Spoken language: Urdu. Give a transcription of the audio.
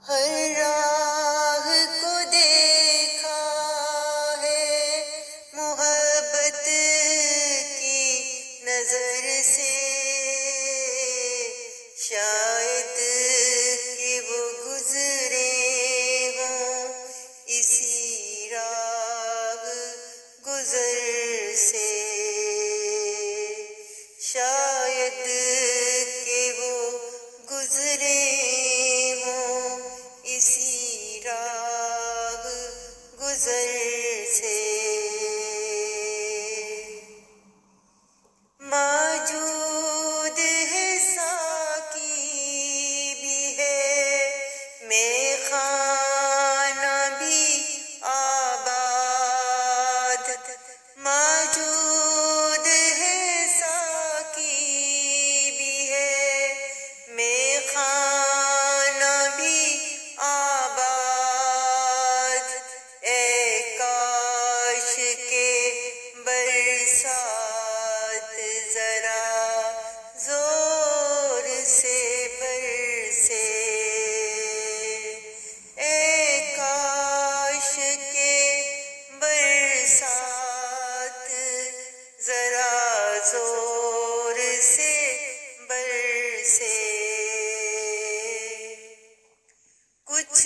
ہر راہ کو دیکھا ہے محبت کی نظر سے، شاید کہ وہ گزرے ہوں اسی راہ گزر سے، شاید کہ وہ گزرے ہوں اسی راہ گزر سے۔ موجود ہے ساقی بھی ہے میں خانہ بھی آباد، موجود ہے ساقی بھی ہے میں خانہ بھی آباد، اے کاش کے برسات ذرا زور سے برسے، اے کاش کے برسات ذرا زور سے برسے، کچھ